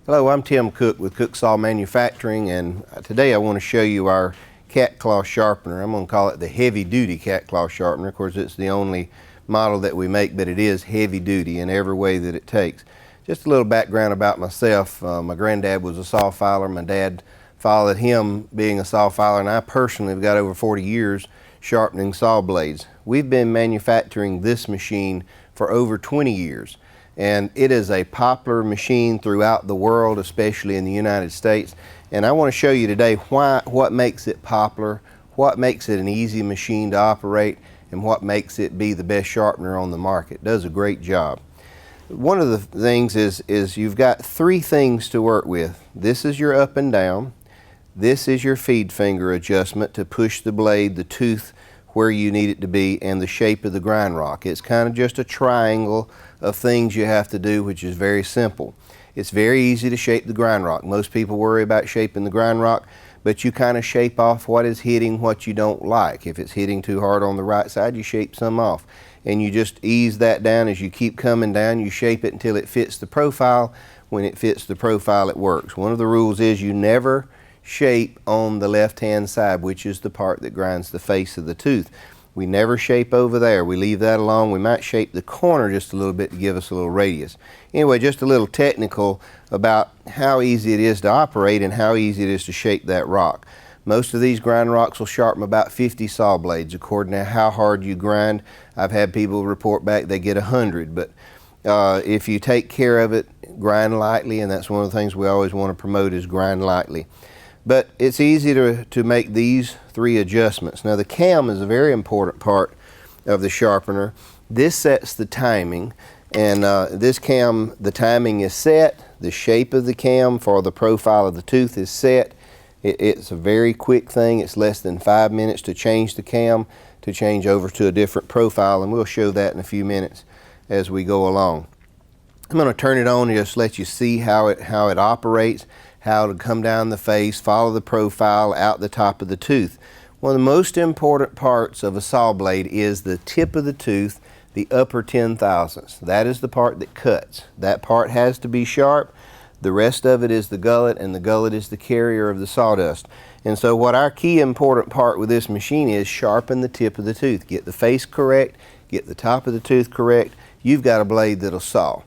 Hello, I'm Tim Cook with Cook Saw Manufacturing, and today I want to show you our Cat Claw Sharpener. I'm going to call it the heavy duty Cat Claw Sharpener. Of course, it's the only model that we make, but it is heavy duty in every way that it takes. Just a little background about myself. My granddad was a saw filer. My dad followed him being a saw filer, and I personally have got over 40 years sharpening saw blades. We've been manufacturing this machine for over 20 years. And it is a popular machine throughout the world, especially in the United States. And I want to show you today what makes it popular, what makes it an easy machine to operate, and what makes it be the best sharpener on the market. It does a great job. One of the things is you've got three things to work with. This is your up and down. This is your feed finger adjustment to push the blade, the tooth, where you need it to be, and the shape of the grind rock. It's kind of just a triangle of things you have to do, which is very simple. It's very easy to shape the grind rock. Most people worry about shaping the grind rock, but you kind of shape off what is hitting what you don't like. If it's hitting too hard on the right side, you shape some off. And you just ease that down as you keep coming down. You shape it until it fits the profile. When it fits the profile, it works. One of the rules is you never shape on the left-hand side, which is the part that grinds the face of the tooth. We never shape over there. We leave that alone. We might shape the corner just a little bit to give us a little radius. Anyway, just a little technical about how easy it is to operate and how easy it is to shape that rock. Most of these grind rocks will sharpen about 50 saw blades according to how hard you grind. I've had people report back they get 100, but if you take care of it, grind lightly, and that's one of the things we always want to promote is grind lightly. But it's easy to make these three adjustments. Now the cam is a very important part of the sharpener. This sets the timing, and this cam, the timing is set, the shape of the cam for the profile of the tooth is set. It's a very quick thing. It's less than 5 minutes to change the cam, to change over to a different profile, and we'll show that in a few minutes as we go along. I'm going to turn it on and just let you see how it operates, how to come down the face, follow the profile out the top of the tooth. One of the most important parts of a saw blade is the tip of the tooth, the upper 10/1000ths. That is the part that cuts. That part has to be sharp. The rest of it is the gullet, and the gullet is the carrier of the sawdust. And so what our key important part with this machine is sharpen the tip of the tooth. Get the face correct, get the top of the tooth correct. You've got a blade that'll saw.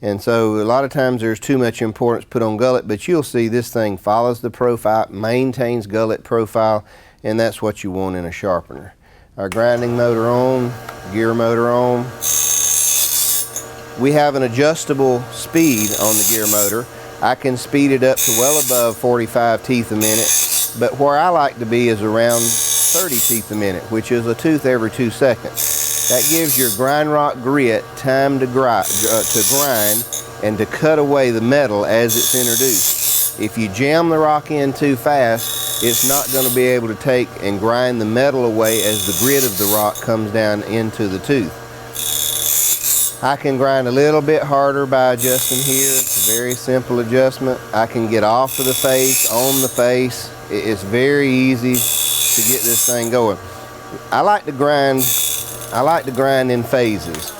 And so a lot of times there's too much importance put on gullet, but you'll see this thing follows the profile, maintains gullet profile, and that's what you want in a sharpener. Our grinding motor on, gear motor on. We have an adjustable speed on the gear motor. I can speed it up to well above 45 teeth a minute, but where I like to be is around 30 teeth a minute, which is a tooth every 2 seconds. That gives your grind rock grit time to grind and to cut away the metal as it's introduced. If you jam the rock in too fast, it's not going to be able to take and grind the metal away as the grit of the rock comes down into the tooth. I can grind a little bit harder by adjusting here. It's a very simple adjustment. I can get off of the face, on the face. It's very easy to get this thing going. I like to grind in phases.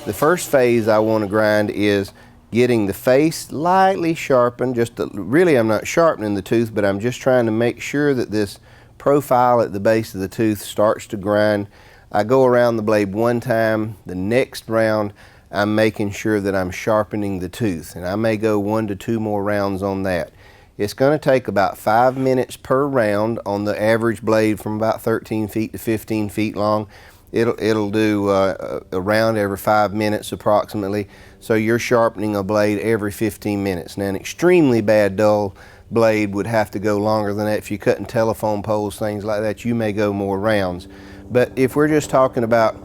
The first phase I want to grind is getting the face lightly sharpened. Really, I'm not sharpening the tooth, but I'm just trying to make sure that this profile at the base of the tooth starts to grind. I go around the blade one time. The next round, I'm making sure that I'm sharpening the tooth, and I may go 1 to 2 more rounds on that. It's going to take about 5 minutes per round on the average blade from about 13 feet to 15 feet long. It'll do a round every 5 minutes approximately. So you're sharpening a blade every 15 minutes. Now an extremely bad dull blade would have to go longer than that. If you're cutting telephone poles, things like that, you may go more rounds. But if we're just talking about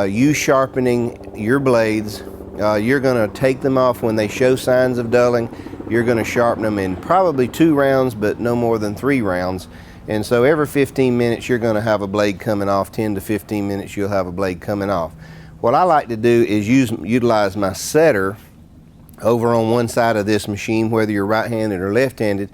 you sharpening your blades, you're going to take them off when they show signs of dulling. You're going to sharpen them in probably 2 rounds, but no more than 3 rounds. And so every 15 minutes you're going to have a blade coming off. 10 to 15 minutes you'll have a blade coming off. What I like to do is utilize my setter over on one side of this machine, whether you're right-handed or left-handed,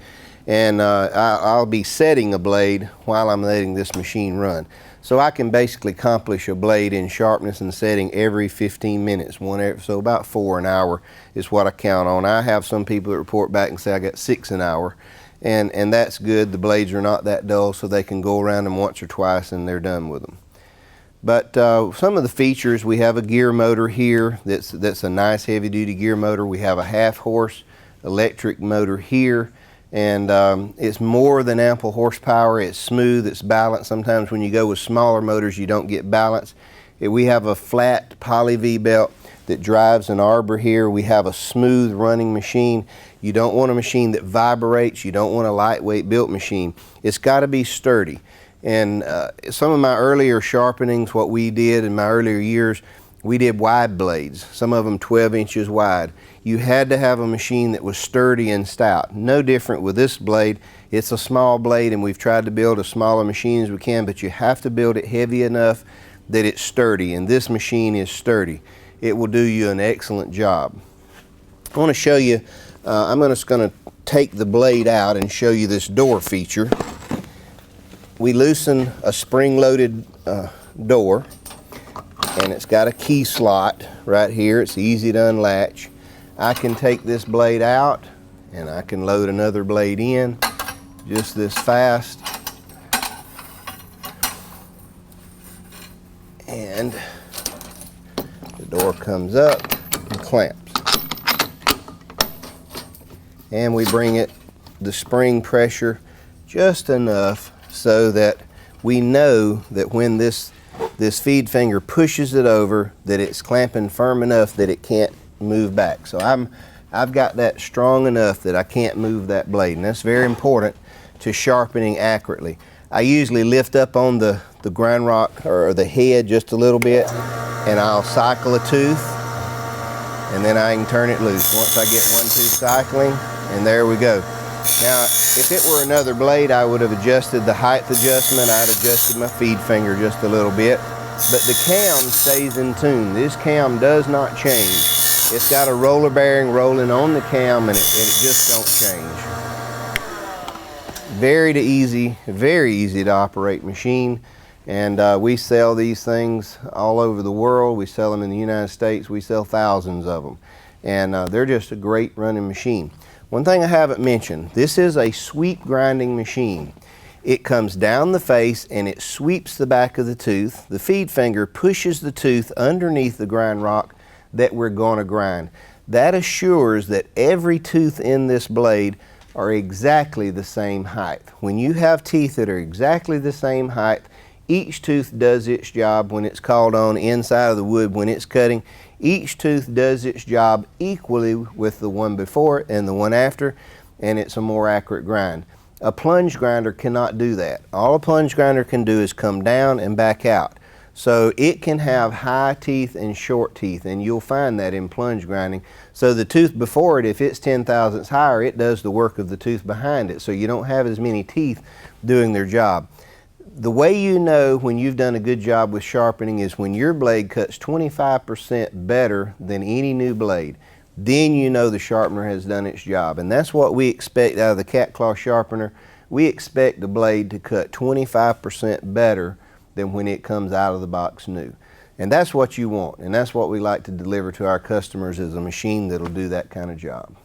and I'll be setting a blade while I'm letting this machine run. So I can basically accomplish a blade in sharpness and setting every 15 minutes, so about 4 an hour is what I count on. I have some people that report back and say I got 6 an hour, and that's good. The blades are not that dull, so they can go around them once or twice and they're done with them. But some of the features, we have a gear motor here that's a nice heavy duty gear motor. We have a 1/2 horse electric motor here, and it's more than ample horsepower. It's smooth, it's balanced. Sometimes when you go with smaller motors you don't get balance. We have a flat poly V-belt that drives an arbor here. We have a smooth running machine. You don't want a machine that vibrates. You don't want a lightweight built machine. It's got to be sturdy. And some of my earlier sharpenings, what we did in my earlier years, we did wide blades, some of them 12 inches wide. You had to have a machine that was sturdy and stout. No different with this blade. It's a small blade, and we've tried to build as small a machine as we can, but you have to build it heavy enough that it's sturdy, and this machine is sturdy. It will do you an excellent job. I want to show you, I'm just going to take the blade out and show you this door feature. We loosen a spring-loaded door, and it's got a key slot right here. It's easy to unlatch. I can take this blade out and I can load another blade in just this fast, and the door comes up and clamps, and we bring it the spring pressure just enough so that we know that when this feed finger pushes it over, that it's clamping firm enough that it can't move back. So I've got that strong enough that I can't move that blade, and that's very important to sharpening accurately. I usually lift up on the grind rock or the head just a little bit, and I'll cycle a tooth, and then I can turn it loose. Once I get one tooth cycling, and there we go. Now, if it were another blade, I would have adjusted the height adjustment. I'd adjusted my feed finger just a little bit, but the cam stays in tune. This cam does not change. It's got a roller bearing rolling on the cam, and it just don't change. Very easy to operate machine, and we sell these things all over the world. We sell them in the United States. We sell thousands of them, and they're just a great running machine. One thing I haven't mentioned, this is a sweep grinding machine. It comes down the face and it sweeps the back of the tooth. The feed finger pushes the tooth underneath the grind rock that we're going to grind. That assures that every tooth in this blade are exactly the same height. When you have teeth that are exactly the same height, each tooth does its job when it's called on inside of the wood when it's cutting. Each tooth does its job equally with the one before it and the one after, and it's a more accurate grind. A plunge grinder cannot do that. All a plunge grinder can do is come down and back out. So it can have high teeth and short teeth, and you'll find that in plunge grinding. So the tooth before it, if it's 10 thousandths higher, it does the work of the tooth behind it. So you don't have as many teeth doing their job. The way you know when you've done a good job with sharpening is when your blade cuts 25% better than any new blade. Then you know the sharpener has done its job. And that's what we expect out of the Cat Claw Sharpener. We expect the blade to cut 25% better than when it comes out of the box new. And that's what you want, and that's what we like to deliver to our customers, is a machine that'll do that kind of job.